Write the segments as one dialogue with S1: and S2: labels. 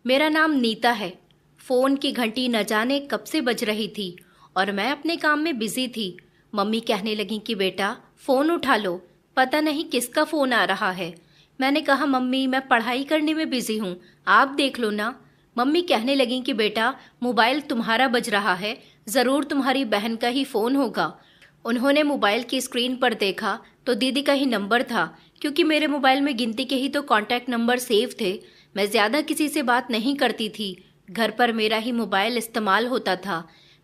S1: मेरा नाम नीता है। फ़ोन की घंटी न जाने कब से बज रही थी और मैं अपने काम में बिजी थी। मम्मी कहने लगी कि बेटा फ़ोन उठा लो, पता नहीं किसका फ़ोन आ रहा है। मैंने कहा मम्मी मैं पढ़ाई करने में बिजी हूँ, आप देख लो ना। मम्मी कहने लगी कि बेटा मोबाइल तुम्हारा बज रहा है, ज़रूर तुम्हारी बहन का ही फ़ोन होगा। उन्होंने मोबाइल की स्क्रीन पर देखा तो दीदी का ही नंबर था, क्योंकि मेरे मोबाइल में गिनती के ही तो कॉन्टैक्ट नंबर सेव थे। मैं ज़्यादा किसी से बात नहीं करती थी, घर पर मेरा ही मोबाइल इस्तेमाल होता था।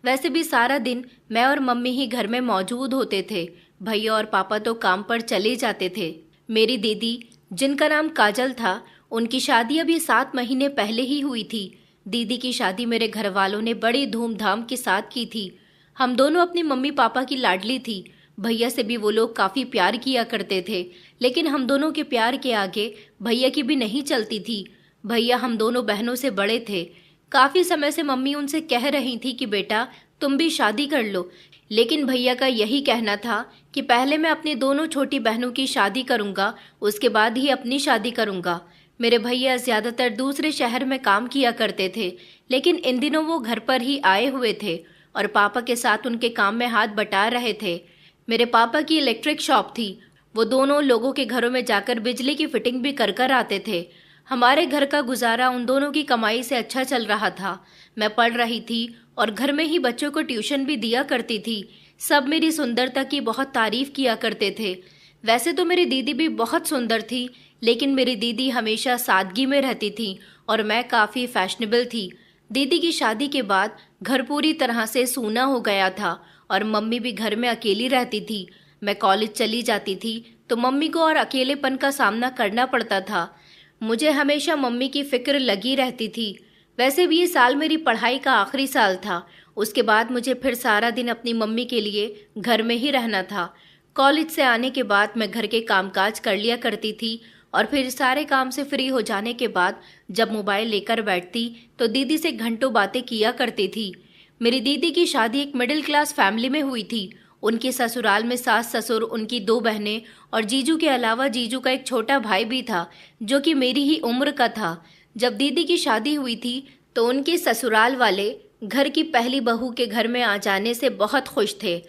S1: वैसे भी सारा दिन मैं और मम्मी ही घर में मौजूद होते थे, भैया और पापा तो काम पर चले जाते थे। मेरी दीदी, जिनका नाम काजल था, उनकी शादी अभी 7 महीने पहले ही हुई थी। दीदी की शादी मेरे घर वालों ने बड़ी धूमधाम के साथ की थी। हम दोनों अपनी मम्मी पापा की लाडली थी। भैया से भी वो लोग काफ़ी प्यार किया करते थे, लेकिन हम दोनों के प्यार के आगे भैया की भी नहीं चलती थी। भैया हम दोनों बहनों से बड़े थे। काफ़ी समय से मम्मी उनसे कह रही थी कि बेटा तुम भी शादी कर लो, लेकिन भैया का यही कहना था कि पहले मैं अपनी दोनों छोटी बहनों की शादी करूंगा, उसके बाद ही अपनी शादी करूंगा। मेरे भैया ज़्यादातर दूसरे शहर में काम किया करते थे, लेकिन इन दिनों वो घर पर ही आए हुए थे और पापा के साथ उनके काम में हाथ बटा रहे थे। मेरे पापा की इलेक्ट्रिक शॉप थी, वो दोनों लोगों के घरों में जाकर बिजली की फिटिंग भी कर कर आते थे। हमारे घर का गुजारा उन दोनों की कमाई से अच्छा चल रहा था। मैं पढ़ रही थी और घर में ही बच्चों को ट्यूशन भी दिया करती थी। सब मेरी सुंदरता की बहुत तारीफ किया करते थे। वैसे तो मेरी दीदी भी बहुत सुंदर थी, लेकिन मेरी दीदी हमेशा सादगी में रहती थी और मैं काफ़ी फैशनेबल थी। दीदी की शादी के बाद घर पूरी तरह से सूना हो गया था और मम्मी भी घर में अकेली रहती थी। मैं कॉलेज चली जाती थी तो मम्मी को और अकेलेपन का सामना करना पड़ता था। मुझे हमेशा मम्मी की फिक्र लगी रहती थी। वैसे भी ये साल मेरी पढ़ाई का आखिरी साल था। उसके बाद मुझे फिर सारा दिन अपनी मम्मी के लिए घर में ही रहना था। कॉलेज से आने के बाद मैं घर के कामकाज कर लिया करती थी और फिर सारे काम से फ्री हो जाने के बाद जब मोबाइल लेकर बैठती तो दीदी से घंटों बातें किया करती थी। मेरी दीदी की शादी एक मिडिल क्लास फैमिली में हुई थी। उनके ससुराल में सास ससुर, उनकी 2 बहनें और जीजू के अलावा जीजू का एक छोटा भाई भी था, जो कि मेरी ही उम्र का था। जब दीदी की शादी हुई थी तो उनके ससुराल वाले घर की पहली बहू के घर में आ जाने से बहुत खुश थे।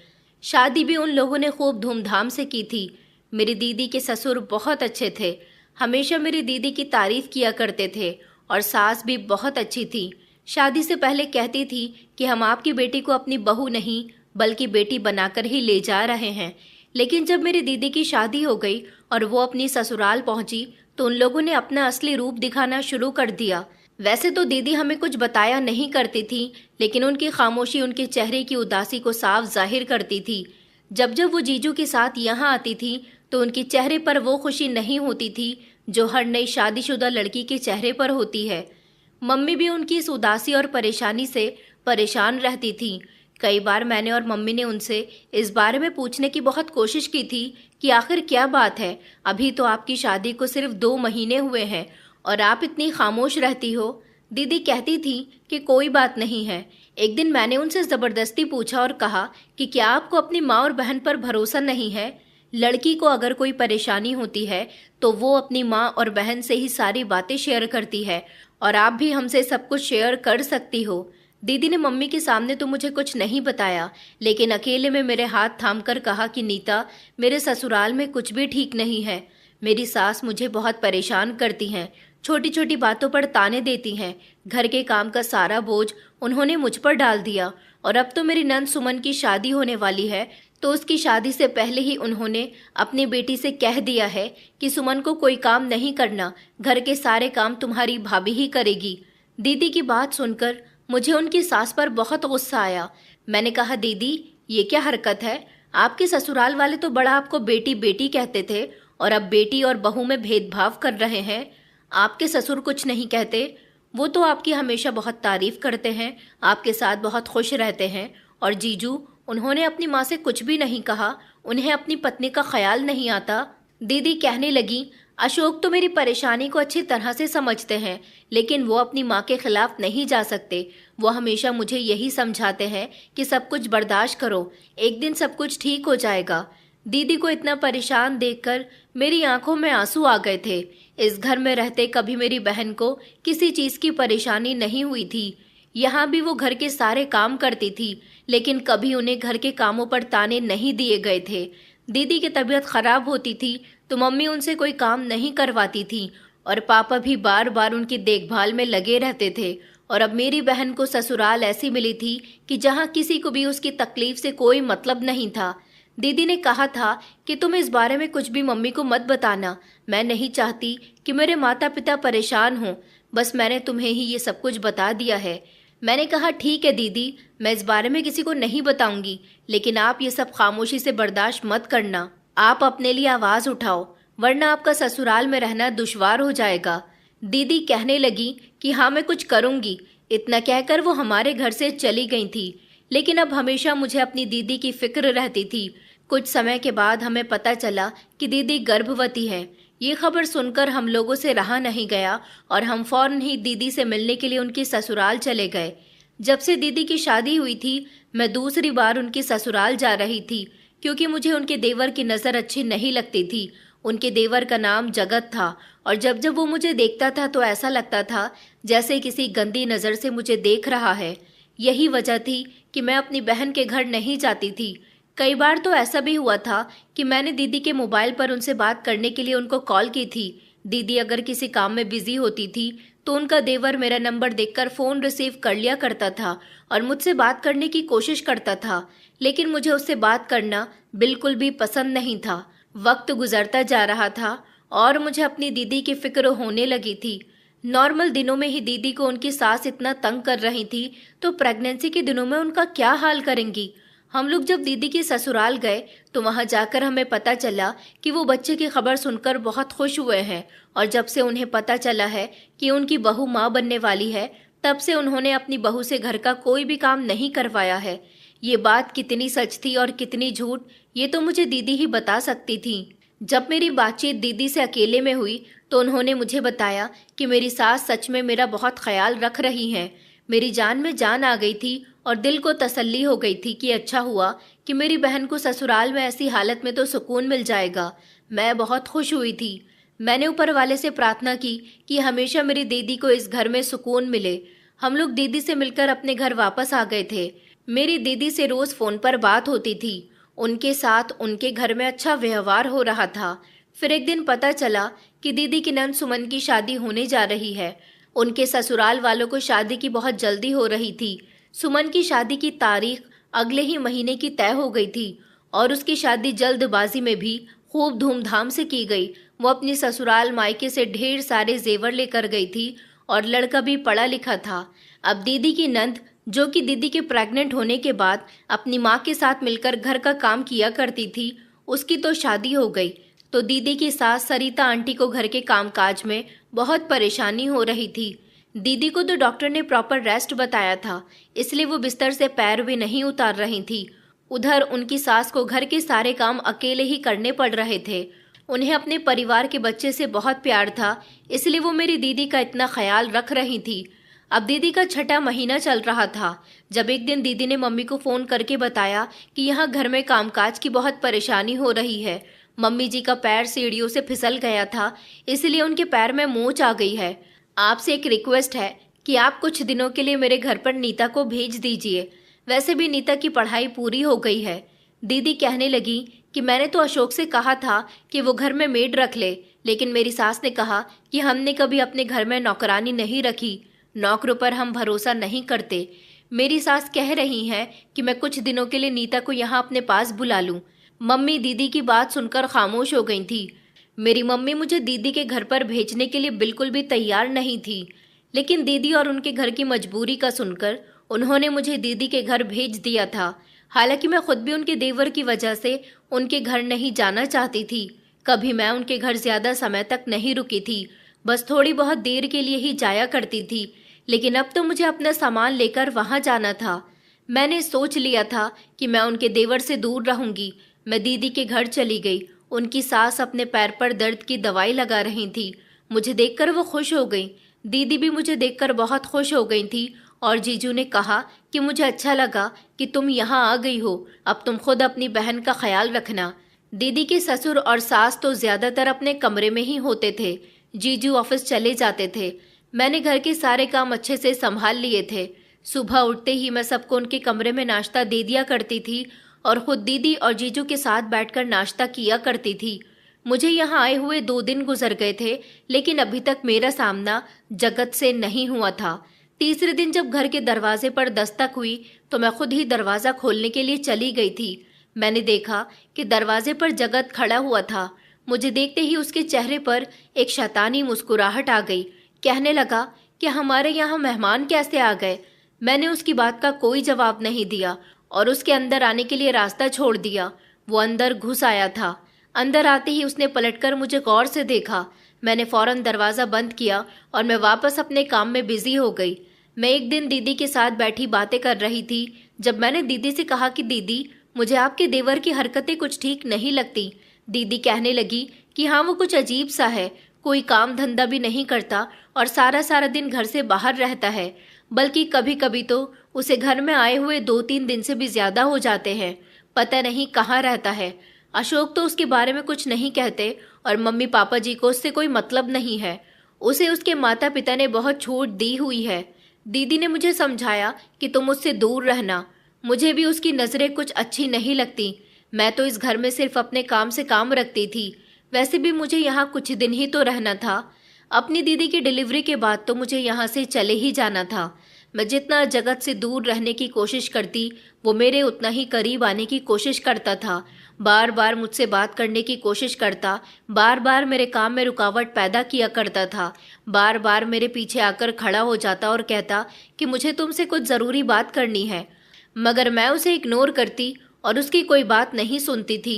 S1: शादी भी उन लोगों ने खूब धूमधाम से की थी। मेरी दीदी के ससुर बहुत अच्छे थे, हमेशा मेरी दीदी की तारीफ किया करते थे और सास भी बहुत अच्छी थी। शादी से पहले कहती थी कि हम आपकी बेटी को अपनी बहू नहीं बल्कि बेटी बनाकर ही ले जा रहे हैं। लेकिन जब मेरी दीदी की शादी हो गई और वो अपनी ससुराल पहुंची तो उन लोगों ने अपना असली रूप दिखाना शुरू कर दिया। वैसे तो दीदी हमें कुछ बताया नहीं करती थी, लेकिन उनकी खामोशी उनके चेहरे की उदासी को साफ जाहिर करती थी। जब जब वो जीजू के साथ यहाँ आती थी तो उनके चेहरे पर वो खुशी नहीं होती थी जो हर नई शादीशुदा लड़की के चेहरे पर होती है। मम्मी भी उनकी इस उदासी और परेशानी से परेशान रहती थी। कई बार मैंने और मम्मी ने उनसे इस बारे में पूछने की बहुत कोशिश की थी कि आखिर क्या बात है, अभी तो आपकी शादी को सिर्फ 2 महीने हुए हैं और आप इतनी खामोश रहती हो। दीदी कहती थी कि कोई बात नहीं है। एक दिन मैंने उनसे ज़बरदस्ती पूछा और कहा कि क्या आपको अपनी माँ और बहन पर भरोसा नहीं है? लड़की को अगर कोई परेशानी होती है तो वो अपनी माँ और बहन से ही सारी बातें शेयर करती है और आप भी हमसे सब कुछ शेयर कर सकती हो। दीदी ने मम्मी के सामने तो मुझे कुछ नहीं बताया, लेकिन अकेले में मेरे हाथ थामकर कहा कि नीता, मेरे ससुराल में कुछ भी ठीक नहीं है। मेरी सास मुझे बहुत परेशान करती हैं, छोटी छोटी बातों पर ताने देती हैं। घर के काम का सारा बोझ उन्होंने मुझ पर डाल दिया और अब तो मेरी नंद सुमन की शादी होने वाली है तो उसकी शादी से पहले ही उन्होंने अपनी बेटी से कह दिया है कि सुमन को कोई काम नहीं करना, घर के सारे काम तुम्हारी भाभी ही करेगी। दीदी की बात सुनकर मुझे उनकी सास पर बहुत गुस्सा आया। मैंने कहा दीदी, ये क्या हरकत है? आपके ससुराल वाले तो बड़ा आपको बेटी बेटी कहते थे और अब बेटी और बहू में भेदभाव कर रहे हैं। आपके ससुर कुछ नहीं कहते, वो तो आपकी हमेशा बहुत तारीफ करते हैं, आपके साथ बहुत खुश रहते हैं। और जीजू, उन्होंने अपनी माँ से कुछ भी नहीं कहा, उन्हें अपनी पत्नी का ख्याल नहीं आता। दीदी कहने लगी, अशोक तो मेरी परेशानी को अच्छी तरह से समझते हैं, लेकिन वो अपनी माँ के खिलाफ नहीं जा सकते। वो हमेशा मुझे यही समझाते हैं कि सब कुछ बर्दाश्त करो, एक दिन सब कुछ ठीक हो जाएगा। दीदी को इतना परेशान देखकर मेरी आंखों में आंसू आ गए थे। इस घर में रहते कभी मेरी बहन को किसी चीज की परेशानी नहीं हुई थी। यहाँ भी वो घर के सारे काम करती थी, लेकिन कभी उन्हें घर के कामों पर ताने नहीं दिए गए थे। दीदी की तबीयत खराब होती थी तो मम्मी उनसे कोई काम नहीं करवाती थी, और पापा भी बार बार उनकी देखभाल में लगे रहते थे। और अब मेरी बहन को ससुराल ऐसी मिली थी कि जहाँ किसी को भी उसकी तकलीफ से कोई मतलब नहीं था। दीदी ने कहा था कि तुम इस बारे में कुछ भी मम्मी को मत बताना, मैं नहीं चाहती कि मेरे माता पिता परेशान हों, बस मैंने तुम्हें ही ये सब कुछ बता दिया है। मैंने कहा ठीक है दीदी, मैं इस बारे में किसी को नहीं बताऊंगी, लेकिन आप ये सब खामोशी से बर्दाश्त मत करना। आप अपने लिए आवाज उठाओ, वरना आपका ससुराल में रहना दुश्वार हो जाएगा। दीदी कहने लगी कि हाँ मैं कुछ करूंगी। इतना कहकर वो हमारे घर से चली गई थी। लेकिन अब हमेशा मुझे अपनी दीदी की फिक्र रहती थी। कुछ समय के बाद हमें पता चला कि दीदी गर्भवती है। ये खबर सुनकर हम लोगों से रहा नहीं गया और हम फौरन ही दीदी से मिलने के लिए उनकी ससुराल चले गए। जब से दीदी की शादी हुई थी मैं दूसरी बार उनकी ससुराल जा रही थी, क्योंकि मुझे उनके देवर की नज़र अच्छी नहीं लगती थी। उनके देवर का नाम जगत था, और जब जब वो मुझे देखता था तो ऐसा लगता था जैसे किसी गंदी नज़र से मुझे देख रहा है। यही वजह थी कि मैं अपनी बहन के घर नहीं जाती थी। कई बार तो ऐसा भी हुआ था कि मैंने दीदी के मोबाइल पर उनसे बात करने के लिए उनको कॉल की थी। दीदी अगर किसी काम में बिजी होती थी तो उनका देवर मेरा नंबर देखकर फ़ोन रिसीव कर लिया करता था और मुझसे बात करने की कोशिश करता था, लेकिन मुझे उससे बात करना बिल्कुल भी पसंद नहीं था। वक्त गुजरता जा रहा था और मुझे अपनी दीदी की फिक्र होने लगी थी। नॉर्मल दिनों में ही दीदी को उनकी सास इतना तंग कर रही थी, तो प्रेगनेंसी के दिनों में उनका क्या हाल करेंगी। हम लोग जब दीदी के ससुराल गए तो वहां जाकर हमें पता चला कि वो बच्चे की खबर सुनकर बहुत खुश हुए हैं, और जब से उन्हें पता चला है कि उनकी बहू माँ बनने वाली है, तब से उन्होंने अपनी बहू से घर का कोई भी काम नहीं करवाया है। ये बात कितनी सच थी और कितनी झूठ, ये तो मुझे दीदी ही बता सकती थी। जब मेरी बातचीत दीदी से अकेले में हुई तो उन्होंने मुझे बताया कि मेरी सास सच में मेरा बहुत ख्याल रख रही हैं। मेरी जान में जान आ गई थी और दिल को तसल्ली हो गई थी कि अच्छा हुआ कि मेरी बहन को ससुराल में ऐसी हालत में तो सुकून मिल जाएगा। मैं बहुत खुश हुई थी। मैंने ऊपर वाले से प्रार्थना की कि हमेशा मेरी दीदी को इस घर में सुकून मिले। हम लोग दीदी से मिलकर अपने घर वापस आ गए थे। मेरी दीदी से रोज फोन पर बात होती थी। उनके साथ उनके घर में अच्छा व्यवहार हो रहा था। फिर एक दिन पता चला कि दीदी की नंद सुमन की शादी होने जा रही है। उनके ससुराल वालों को शादी की बहुत जल्दी हो रही थी। सुमन की शादी की तारीख अगले ही महीने की तय हो गई थी और उसकी शादी जल्दबाजी में भी खूब धूमधाम से की गई। वो अपनी ससुराल मायके से ढेर सारे जेवर लेकर गई थी और लड़का भी पढ़ा लिखा था। अब दीदी की नंद, जो कि दीदी के प्रेग्नेंट होने के बाद अपनी माँ के साथ मिलकर घर का काम किया करती थी, उसकी तो शादी हो गई। तो दीदी की सास सरिता आंटी को घर के कामकाज में बहुत परेशानी हो रही थी। दीदी को तो डॉक्टर ने प्रॉपर रेस्ट बताया था, इसलिए वो बिस्तर से पैर भी नहीं उतार रही थी। उधर उनकी सास को घर के सारे काम अकेले ही करने पड़ रहे थे। उन्हें अपने परिवार के बच्चे से बहुत प्यार था, इसलिए वो मेरी दीदी का इतना ख्याल रख रही थी। अब दीदी का छठा महीना चल रहा था जब एक दिन दीदी ने मम्मी को फोन करके बताया कि यहाँ घर में कामकाज की बहुत परेशानी हो रही है। मम्मी जी का पैर सीढ़ियों से फिसल गया था, इसलिए उनके पैर में मोच आ गई है। आपसे एक रिक्वेस्ट है कि आप कुछ दिनों के लिए मेरे घर पर नीता को भेज दीजिए। वैसे भी नीता की पढ़ाई पूरी हो गई है। दीदी कहने लगी कि मैंने तो अशोक से कहा था कि वो घर में मेड रख ले, लेकिन मेरी सास ने कहा कि हमने कभी अपने घर में नौकरानी नहीं रखी, नौकरों पर हम भरोसा नहीं करते। मेरी सास कह रही हैं कि मैं कुछ दिनों के लिए नीता को यहाँ अपने पास बुला लूं। मम्मी दीदी की बात सुनकर खामोश हो गई थी। मेरी मम्मी मुझे दीदी के घर पर भेजने के लिए बिल्कुल भी तैयार नहीं थी, लेकिन दीदी और उनके घर की मजबूरी का सुनकर उन्होंने मुझे दीदी के घर भेज दिया था। हालांकि मैं खुद भी उनके देवर की वजह से उनके घर नहीं जाना चाहती थी। कभी मैं उनके घर ज्यादा समय तक नहीं रुकी थी, बस थोड़ी बहुत देर के लिए ही जाया करती थी। लेकिन अब तो मुझे अपना सामान लेकर वहां जाना था। मैंने सोच लिया था कि मैं उनके देवर से दूर रहूंगी। मैं दीदी के घर चली गई। उनकी सास अपने पैर पर दर्द की दवाई लगा रही थी। मुझे देखकर वो खुश हो गई। दीदी भी मुझे देखकर बहुत खुश हो गई थी और जीजू ने कहा कि मुझे अच्छा लगा कि तुम यहाँ आ गई हो, अब तुम खुद अपनी बहन का ख्याल रखना। दीदी के ससुर और सास तो ज्यादातर अपने कमरे में ही होते थे। जीजू ऑफिस चले जाते थे। मैंने घर के सारे काम अच्छे से संभाल लिए थे। सुबह उठते ही मैं सबको उनके कमरे में नाश्ता दे दिया करती थी और खुद दीदी और जीजू के साथ बैठकर नाश्ता किया करती थी। मुझे यहाँ आए हुए 2 दिन गुजर गए थे, लेकिन अभी तक मेरा सामना जगत से नहीं हुआ था। तीसरे दिन जब घर के दरवाजे पर दस्तक हुई तो मैं खुद ही दरवाजा खोलने के लिए चली गई थी। मैंने देखा कि दरवाजे पर जगत खड़ा हुआ था। मुझे देखते ही उसके चेहरे पर एक शैतानी मुस्कुराहट आ गई। कहने लगा कि हमारे यहाँ मेहमान कैसे आ गए। मैंने उसकी बात का कोई जवाब नहीं दिया और उसके अंदर आने के लिए रास्ता छोड़ दिया। वो अंदर घुस आया था। अंदर आते ही उसने पलटकर मुझे गौर से देखा। मैंने फौरन दरवाज़ा बंद किया और मैं वापस अपने काम में बिजी हो गई। मैं एक दिन दीदी के साथ बैठी बातें कर रही थी जब मैंने दीदी से कहा कि दीदी, मुझे आपके देवर की हरकतें कुछ ठीक नहीं लगती। दीदी कहने लगी कि हाँ, वो कुछ अजीब सा है, कोई काम धंधा भी नहीं करता और सारा सारा दिन घर से बाहर रहता है, बल्कि कभी कभी तो उसे घर में आए हुए 2-3 दिन से भी ज्यादा हो जाते हैं। पता नहीं कहाँ रहता है। अशोक तो उसके बारे में कुछ नहीं कहते और मम्मी पापा जी को उससे कोई मतलब नहीं है। उसे उसके माता पिता ने बहुत छूट दी हुई है। दीदी ने मुझे समझाया कि तुम उससे दूर रहना। मुझे भी उसकी नज़रें कुछ अच्छी नहीं लगती। मैं तो इस घर में सिर्फ अपने काम से काम रखती थी। वैसे भी मुझे यहाँ कुछ दिन ही तो रहना था। अपनी दीदी की डिलीवरी के बाद तो मुझे यहाँ से चले ही जाना था। मैं जितना जगत से दूर रहने की कोशिश करती, वो मेरे उतना ही करीब आने की कोशिश करता था। बार बार मुझसे बात करने की कोशिश करता, बार बार मेरे काम में रुकावट पैदा किया करता था, बार बार मेरे पीछे आकर खड़ा हो जाता और कहता कि मुझे तुमसे कुछ ज़रूरी बात करनी है, मगर मैं उसे इग्नोर करती और उसकी कोई बात नहीं सुनती थी।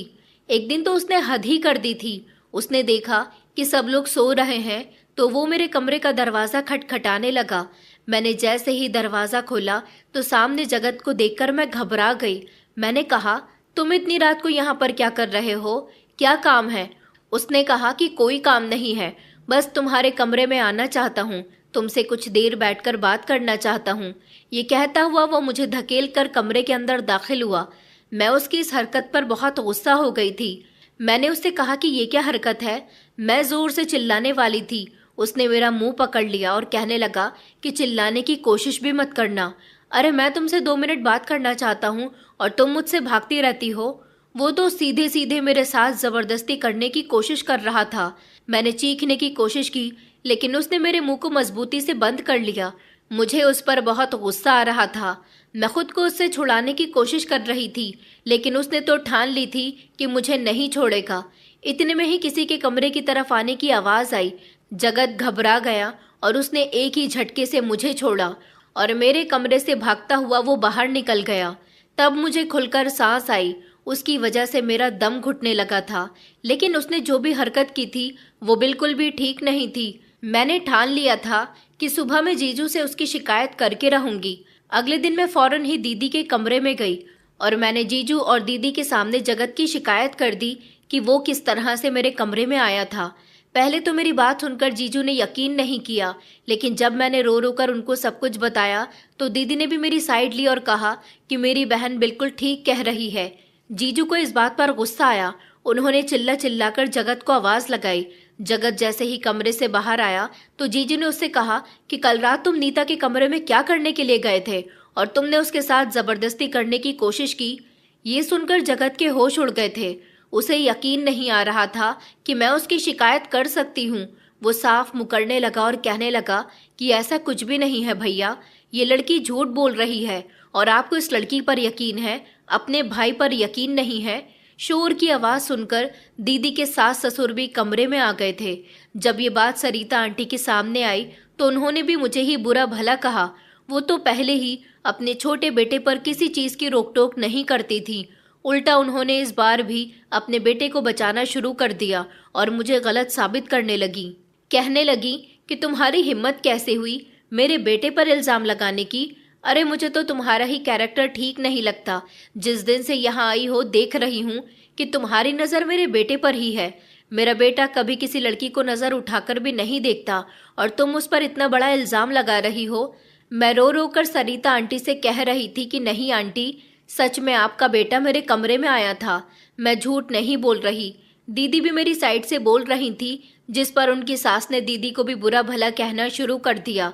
S1: एक दिन तो उसने हद ही कर दी थी। उसने देखा कि सब लोग सो रहे हैं तो वो मेरे कमरे का दरवाज़ा खटखटाने लगा। मैंने जैसे ही दरवाज़ा खोला तो सामने जगत को देखकर मैं घबरा गई। मैंने कहा, तुम इतनी रात को यहाँ पर क्या कर रहे हो? क्या काम है? उसने कहा कि कोई काम नहीं है, बस तुम्हारे कमरे में आना चाहता हूँ, तुमसे कुछ देर बैठकर बात करना चाहता हूँ। ये कहता हुआ वो मुझे धकेल कर कमरे के अंदर दाखिल हुआ। मैं उसकी इस हरकत पर बहुत गुस्सा हो गई थी। मैंने उससे कहा कि ये क्या हरकत है? मैं जोर से चिल्लाने वाली थी। उसने मेरा मुंह पकड़ लिया और कहने लगा कि चिल्लाने की कोशिश भी मत करना। अरे मैं तुमसे 2 मिनट बात करना चाहता हूँ और तुम मुझसे भागती रहती हो। वो तो सीधे सीधे मेरे साथ जबरदस्ती करने की कोशिश कर रहा था। मैंने चीखने की कोशिश की, लेकिन उसने मेरे मुंह को मजबूती से बंद कर लिया। मुझे उस पर बहुत गुस्सा आ रहा था। मैं खुद को उससे छुड़ाने की कोशिश कर रही थी, लेकिन उसने तो ठान ली थी कि मुझे नहीं छोड़ेगा। इतने में ही किसी के कमरे की तरफ आने की आवाज़ आई। जगत घबरा गया और उसने एक ही झटके से मुझे छोड़ा और मेरे कमरे से भागता हुआ वो बाहर निकल गया। तब मुझे खुलकर सांस आई। उसकी वजह से मेरा दम घुटने लगा था, लेकिन उसने जो भी हरकत की थी वो बिल्कुल भी ठीक नहीं थी। मैंने ठान लिया था कि सुबह मैं जीजू से उसकी शिकायत करके रहूंगी। अगले दिन मैं फौरन ही दीदी के कमरे में गई और मैंने जीजू और दीदी के सामने जगत की शिकायत कर दी कि वो किस तरह से मेरे कमरे में आया था। पहले तो मेरी बात सुनकर जीजू ने यकीन नहीं किया, लेकिन जब मैंने रो रो कर उनको सब कुछ बताया तो दीदी ने भी मेरी साइड ली और कहा कि मेरी बहन बिल्कुल ठीक कह रही है। जीजू को इस बात पर गुस्सा आया। उन्होंने चिल्ला चिल्लाकर जगत को आवाज लगाई। जगत जैसे ही कमरे से बाहर आया तो जीजू ने उससे कहा कि कल रात तुम नीता के कमरे में क्या करने के लिए गए थे और तुमने उसके साथ जबरदस्ती करने की कोशिश की। ये सुनकर जगत के होश उड़ गए थे। उसे यकीन नहीं आ रहा था कि मैं उसकी शिकायत कर सकती हूँ। वो साफ मुकरने लगा और कहने लगा कि ऐसा कुछ भी नहीं है भैया, ये लड़की झूठ बोल रही है और आपको इस लड़की पर यकीन है, अपने भाई पर यकीन नहीं है। शोर की आवाज़ सुनकर दीदी के सास ससुर भी कमरे में आ गए थे। जब ये बात सरिता आंटी के सामने आई तो उन्होंने भी मुझे ही बुरा भला कहा। वो तो पहले ही अपने छोटे बेटे पर किसी चीज़ की रोक टोक नहीं करती थी, उल्टा उन्होंने इस बार भी अपने बेटे को बचाना शुरू कर दिया और मुझे गलत साबित करने लगी। कहने लगी कि तुम्हारी हिम्मत कैसे हुई मेरे बेटे पर इल्ज़ाम लगाने की? अरे मुझे तो तुम्हारा ही कैरेक्टर ठीक नहीं लगता। जिस दिन से यहाँ आई हो देख रही हूँ कि तुम्हारी नज़र मेरे बेटे पर ही है। मेरा बेटा कभी किसी लड़की को नज़र उठाकर भी नहीं देखता और तुम उस पर इतना बड़ा इल्ज़ाम लगा रही हो। मैं रो रो कर सरिता आंटी से कह रही थी कि नहीं आंटी, सच में आपका बेटा मेरे कमरे में आया था, मैं झूठ नहीं बोल रही। दीदी भी मेरी साइड से बोल रही थी, जिस पर उनकी सास ने दीदी को भी बुरा भला कहना शुरू कर दिया।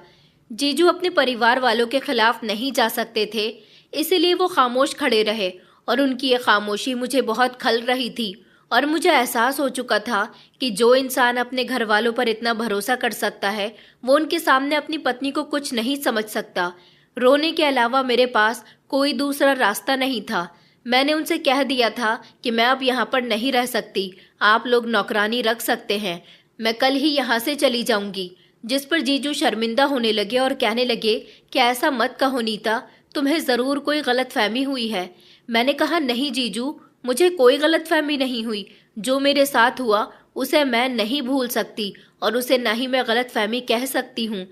S1: जीजू अपने परिवार वालों के खिलाफ नहीं जा सकते थे, इसीलिए वो खामोश खड़े रहे और उनकी ये खामोशी मुझे बहुत खल रही थी। और मुझे एहसास हो चुका था कि जो इंसान अपने घर वालों पर इतना भरोसा कर सकता है, वो उनके सामने अपनी पत्नी को कुछ नहीं समझ सकता। रोने के अलावा मेरे पास कोई दूसरा रास्ता नहीं था। मैंने उनसे कह दिया था कि मैं अब यहाँ पर नहीं रह सकती, आप लोग नौकरानी रख सकते हैं, मैं कल ही यहाँ से चली जाऊंगी। जिस पर जीजू शर्मिंदा होने लगे और कहने लगे कि ऐसा मत कहो नीता, तुम्हें ज़रूर कोई गलतफहमी हुई है। मैंने कहा नहीं जीजू, मुझे कोई गलतफहमी नहीं हुई। जो मेरे साथ हुआ उसे मैं नहीं भूल सकती और उसे ना ही मैं गलतफहमी कह सकती हूँ।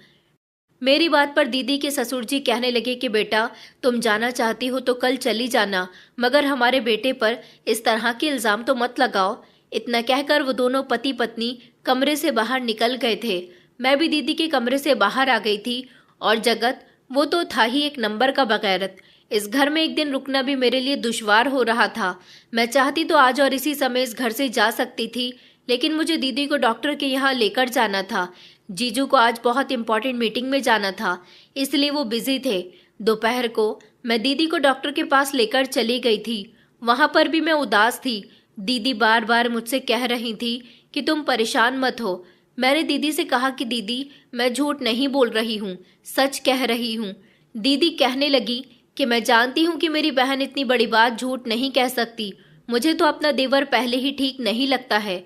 S1: मेरी बात पर दीदी के ससुर जी कहने लगे कि बेटा, तुम जाना चाहती हो तो कल चली जाना, मगर हमारे बेटे पर इस तरह के इल्ज़ाम तो मत लगाओ। इतना कहकर वो दोनों पति पत्नी कमरे से बाहर निकल गए थे। मैं भी दीदी के कमरे से बाहर आ गई थी। और जगत, वो तो था ही एक नंबर का बगैरत। इस घर में एक दिन रुकना भी मेरे लिए दुश्वार हो रहा था। मैं चाहती तो आज और इसी समय इस घर से जा सकती थी, लेकिन मुझे दीदी को डॉक्टर के यहाँ लेकर जाना था। जीजू को आज बहुत इंपॉर्टेंट मीटिंग में जाना था, इसलिए वो बिजी थे। दोपहर को मैं दीदी को डॉक्टर के पास लेकर चली गई थी। वहाँ पर भी मैं उदास थी। दीदी बार बार मुझसे कह रही थी कि तुम परेशान मत हो। मैंने दीदी से कहा कि दीदी, मैं झूठ नहीं बोल रही हूँ, सच कह रही हूँ। दीदी कहने लगी कि मैं जानती हूँ कि मेरी बहन इतनी बड़ी बात झूठ नहीं कह सकती। मुझे तो अपना देवर पहले ही ठीक नहीं लगता है।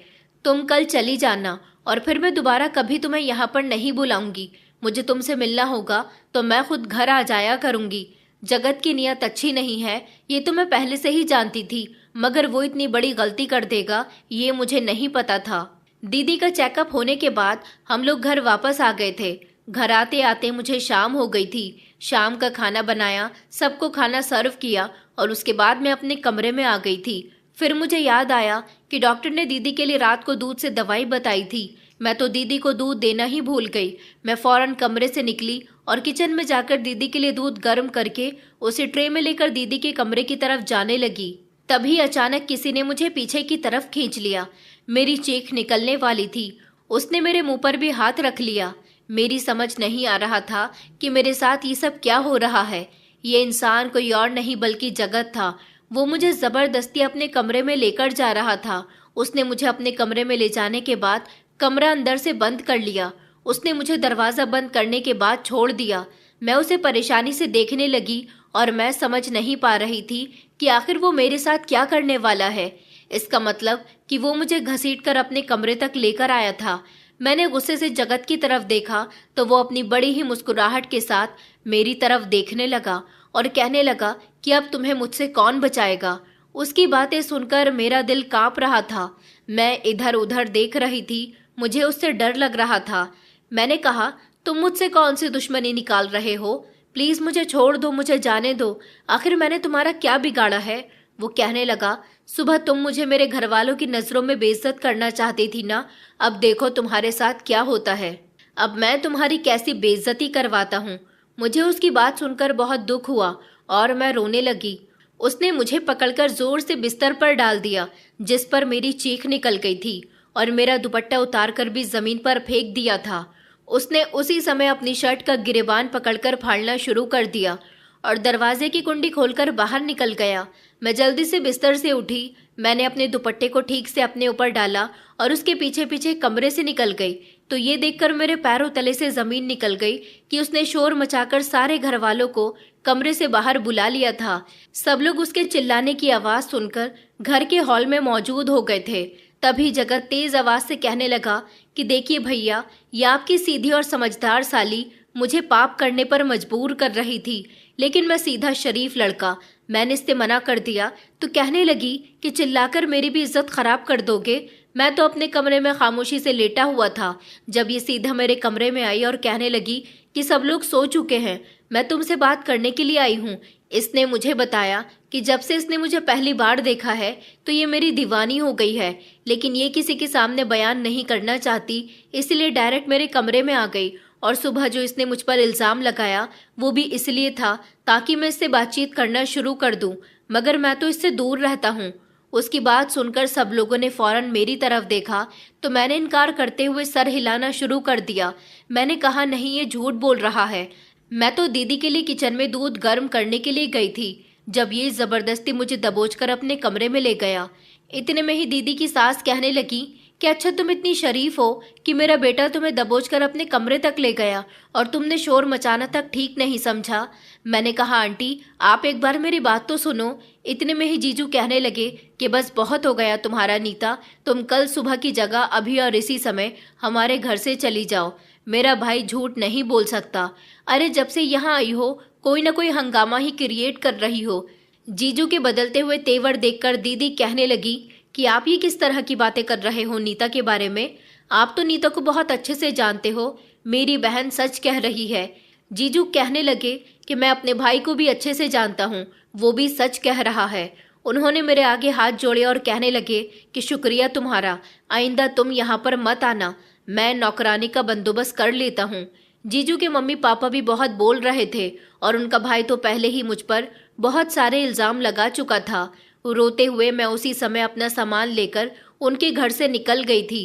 S1: तुम कल चली जाना और फिर मैं दोबारा कभी तुम्हें यहाँ पर नहीं बुलाऊंगी। मुझे तुमसे मिलना होगा तो मैं खुद घर आ जाया करूंगी। जगत की नीयत अच्छी नहीं है, ये तो मैं पहले से ही जानती थी, मगर वो इतनी बड़ी गलती कर देगा ये मुझे नहीं पता था। दीदी का चेकअप होने के बाद हम लोग घर वापस आ गए थे। घर आते आते मुझे शाम हो गई थी। शाम का खाना बनाया, सबको खाना सर्व किया और उसके बाद मैं अपने कमरे में आ गई थी। फिर मुझे याद आया कि डॉक्टर ने दीदी के लिए रात को दूध से दवाई बताई थी। मैं तो दीदी को दूध देना ही भूल गई। मैं फौरन कमरे से निकली और किचन में जाकर दीदी के लिए दूध गर्म करके उसे ट्रे में लेकर दीदी के कमरे की तरफ जाने लगी। तभी अचानक किसी ने मुझे पीछे की तरफ खींच लिया। मेरी चीख निकलने वाली थी। उसने मेरे मुंह पर भी हाथ रख लिया। मेरी समझ नहीं आ रहा था कि मेरे साथ ये सब क्या हो रहा है। ये इंसान कोई और नहीं बल्कि जगत था। वो मुझे जबरदस्ती अपने कमरे में लेकर जा रहा था। उसने मुझे अपने कमरे में ले जाने के बाद कमरा अंदर से बंद कर लिया। उसने मुझे दरवाजा बंद करने के बाद छोड़ दिया। मैं उसे परेशानी से देखने लगी और मैं समझ नहीं पा रही थी कि आखिर वो मेरे साथ क्या करने वाला है। इसका मतलब कि वो मुझे घसीटकर अपने कमरे तक लेकर आया था। मैंने गुस्से से जगत की तरफ देखा तो वो अपनी बड़ी ही मुस्कुराहट के साथ मेरी तरफ देखने लगा और कहने लगा कि अब तुम्हें मुझसे कौन बचाएगा। उसकी बातें सुनकर मेरा दिल कांप रहा था। मैं इधर उधर देख रही थी, मुझे उससे डर लग रहा था। मैंने कहा, तुम मुझसे कौन सी दुश्मनी निकाल रहे हो? प्लीज मुझे छोड़ दो, मुझे जाने दो। आखिर मैंने तुम्हारा क्या बिगाड़ा है? वो कहने लगा, सुबह तुम मुझे मेरे घर वालों की नजरों में बेइज्जत करना चाहती थी ना, अब देखो तुम्हारे साथ क्या होता है। अब मैं तुम्हारी कैसी बेइज्जती करवाता हूँ। मुझे उसकी बात सुनकर बहुत दुख हुआ और मैं रोने लगी। उसने मुझे पकड़कर जोर से बिस्तर पर डाल दिया, जिस पर मेरी चीख निकल गई थी और मेरा दुपट्टा उतारकर भी जमीन पर फेंक दिया था। उसने उसी समय अपनी शर्ट का गिरेबान पकड़कर फाड़ना शुरू कर दिया और दरवाजे की कुंडी खोलकर बाहर निकल गया। मैं जल्दी से बिस्तर से उठी। मैंने अपने दुपट्टे को ठीक से अपने ऊपर डाला और उसके पीछे पीछे कमरे से निकल गई तो ये देखकर मेरे पैरों तले से जमीन निकल गई कि उसने शोर मचाकर सारे घर वालों को कमरे से बाहर बुला लिया था। सब लोग उसके चिल्लाने की आवाज सुनकर घर के हॉल में मौजूद हो गए थे। तभी जगत तेज आवाज से कहने लगा कि देखिए भैया, ये आपकी सीधी और समझदार साली मुझे पाप करने पर मजबूर कर रही थी, लेकिन मैं सीधा शरीफ लड़का, मैंने इससे मना कर दिया तो कहने लगी कि चिल्लाकर मेरी भी इज्जत खराब कर दोगे। मैं तो अपने कमरे में खामोशी से लेटा हुआ था जब ये सीधा मेरे कमरे में आई और कहने लगी कि सब लोग सो चुके हैं, मैं तुमसे बात करने के लिए आई हूँ। इसने मुझे बताया कि जब से इसने मुझे पहली बार देखा है तो ये मेरी दीवानी हो गई है, लेकिन ये किसी के सामने बयान नहीं करना चाहती, इसलिए डायरेक्ट मेरे कमरे में आ गई और सुबह जो इसने मुझ पर इल्ज़ाम लगाया वो भी इसलिए था ताकि मैं इससे बातचीत करना शुरू कर दूं, मगर मैं तो इससे दूर रहता हूं। उसकी बात सुनकर सब लोगों ने फौरन मेरी तरफ देखा तो मैंने इनकार करते हुए सर हिलाना शुरू कर दिया। मैंने कहा, नहीं, ये झूठ बोल रहा है। मैं तो दीदी के लिए किचन में दूध गर्म करने के लिए गई थी जब ये जबरदस्ती मुझे दबोचकर अपने कमरे में ले गया। इतने में ही दीदी की सास कहने लगी कि अच्छा, तुम इतनी शरीफ हो कि मेरा बेटा तुम्हें दबोचकर अपने कमरे तक ले गया और तुमने शोर मचाना तक ठीक नहीं समझा। मैंने कहा, आंटी आप एक बार मेरी बात तो सुनो। इतने में ही जीजू कहने लगे कि बस बहुत हो गया तुम्हारा नीता, तुम कल सुबह की जगह अभी और इसी समय हमारे घर से चली जाओ। मेरा भाई झूठ नहीं बोल सकता। अरे जब से यहाँ आई हो कोई ना कोई हंगामा ही क्रिएट कर रही हो। जीजू के बदलते हुए तेवर देखकर दीदी कहने लगी कि आप ये किस तरह की बातें कर रहे हो नीता के बारे में? आप तो नीता को बहुत अच्छे से जानते हो। मेरी बहन सच कह रही है। जीजू कहने लगे कि मैं अपने भाई को भी अच्छे से जानता हूँ, वो भी सच कह रहा है। उन्होंने मेरे आगे हाथ जोड़े और कहने लगे कि शुक्रिया तुम्हारा, आइंदा तुम यहाँ पर मत आना, मैं नौकरानी का बंदोबस्त कर लेता हूँ। जीजू के मम्मी पापा भी बहुत बोल रहे थे और उनका भाई तो पहले ही मुझ पर बहुत सारे इल्ज़ाम लगा चुका था। रोते हुए मैं उसी समय अपना सामान लेकर उनके घर से निकल गई थी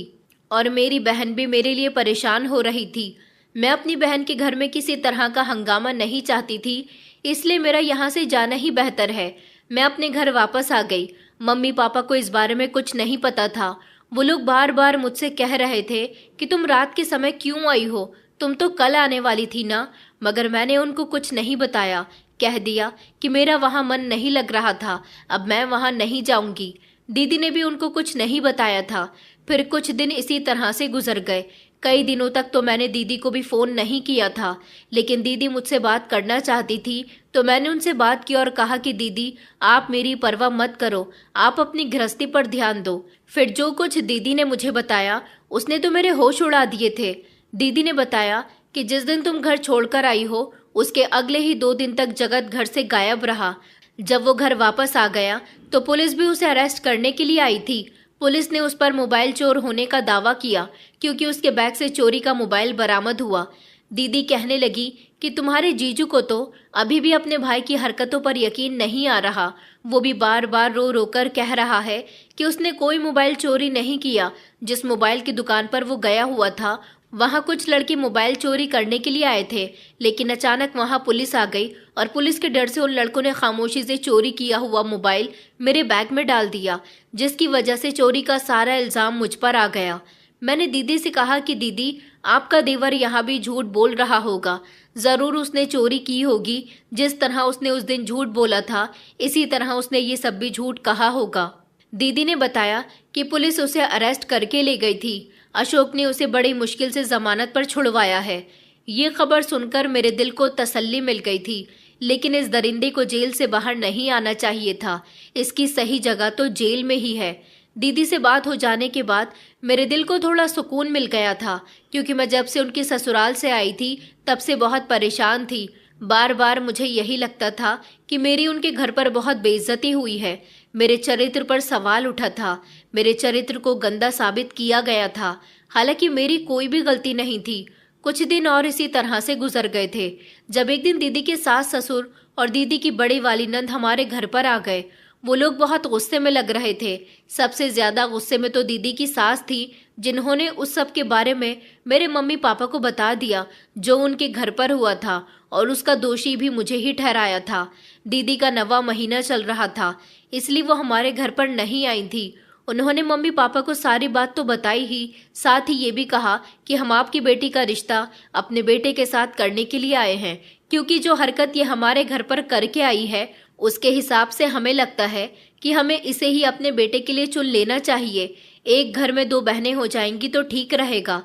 S1: और मेरी बहन भी मेरे लिए परेशान हो रही थी। मैं अपनी बहन के घर में किसी तरह का हंगामा नहीं चाहती थी, इसलिए मेरा यहाँ से जाना ही बेहतर है। मैं अपने घर वापस आ गई। मम्मी पापा को इस बारे में कुछ नहीं पता था। वो लोग बार बार मुझसे कह रहे थे कि तुम रात के समय क्यों आई हो, तुम तो कल आने वाली थी ना। मगर मैंने उनको कुछ नहीं बताया, कह दिया कि मेरा वहाँ मन नहीं लग रहा था, अब मैं वहाँ नहीं जाऊंगी। दीदी ने भी उनको कुछ नहीं बताया था। फिर कुछ दिन इसी तरह से गुजर गए। कई दिनों तक तो मैंने दीदी को भी फ़ोन नहीं किया था, लेकिन दीदी मुझसे बात करना चाहती थी तो मैंने उनसे बात की और कहा कि दीदी आप मेरी परवाह मत करो, आप अपनी गृहस्थी पर ध्यान दो। फिर जो कुछ दीदी ने मुझे बताया उसने तो मेरे होश उड़ा दिए थे। दीदी ने बताया कि जिस दिन तुम घर छोड़कर आई हो उसके अगले ही 2 दिन तक जगत घर से गायब रहा। जब वो घर वापस आ गया तो पुलिस भी उसे अरेस्ट करने के लिए आई थी। पुलिस ने उस पर मोबाइल चोर होने का दावा किया क्योंकि उसके बैग से चोरी का मोबाइल बरामद हुआ। दीदी कहने लगी कि तुम्हारे जीजू को तो अभी भी अपने भाई की हरकतों पर यकीन नहीं आ रहा। वो भी बार बार रो रो कर कह रहा है कि उसने कोई मोबाइल चोरी नहीं किया। जिस मोबाइल की दुकान पर वो गया हुआ था वहाँ कुछ लड़के मोबाइल चोरी करने के लिए आए थे, लेकिन अचानक वहाँ पुलिस आ गई और पुलिस के डर से उन लड़कों ने खामोशी से चोरी किया हुआ मोबाइल मेरे बैग में डाल दिया, जिसकी वजह से चोरी का सारा इल्ज़ाम मुझ पर आ गया। मैंने दीदी से कहा कि दीदी आपका देवर यहाँ भी झूठ बोल रहा होगा, ज़रूर उसने चोरी की होगी। जिस तरह उसने उस दिन झूठ बोला था इसी तरह उसने ये सब भी झूठ कहा होगा। दीदी ने बताया कि पुलिस उसे अरेस्ट करके ले गई थी। अशोक ने उसे बड़ी मुश्किल से जमानत पर छुड़वाया है। ये खबर सुनकर मेरे दिल को तसल्ली मिल गई थी, लेकिन इस दरिंदे को जेल से बाहर नहीं आना चाहिए था। इसकी सही जगह तो जेल में ही है। दीदी से बात हो जाने के बाद मेरे दिल को थोड़ा सुकून मिल गया था, क्योंकि मैं जब से उनके ससुराल से आई थी तब से बहुत परेशान थी। बार बार मुझे यही लगता था कि मेरी उनके घर पर बहुत बेइज्जती हुई है। मेरे चरित्र पर सवाल उठा था, मेरे चरित्र को गंदा साबित किया गया था, हालांकि मेरी कोई भी गलती नहीं थी। कुछ दिन और इसी तरह से गुजर गए थे, जब एक दिन दीदी के सास ससुर और दीदी की बड़ी वाली नंद हमारे घर पर आ गए। वो लोग बहुत गुस्से में लग रहे थे। सबसे ज्यादा गुस्से में तो दीदी की सास थी, जिन्होंने उस सब के बारे में मेरे मम्मी पापा को बता दिया जो उनके घर पर हुआ था, और उसका दोषी भी मुझे ही ठहराया था। दीदी का 9वां महीना चल रहा था, इसलिए वो हमारे घर पर नहीं आई थी। उन्होंने मम्मी पापा को सारी बात तो बताई ही, साथ ही ये भी कहा कि हम आपकी बेटी का रिश्ता अपने बेटे के साथ करने के लिए आए हैं, क्योंकि जो हरकत ये हमारे घर पर करके आई है उसके हिसाब से हमें लगता है कि हमें इसे ही अपने बेटे के लिए चुन लेना चाहिए। एक घर में 2 बहनें हो जाएंगी तो ठीक रहेगा।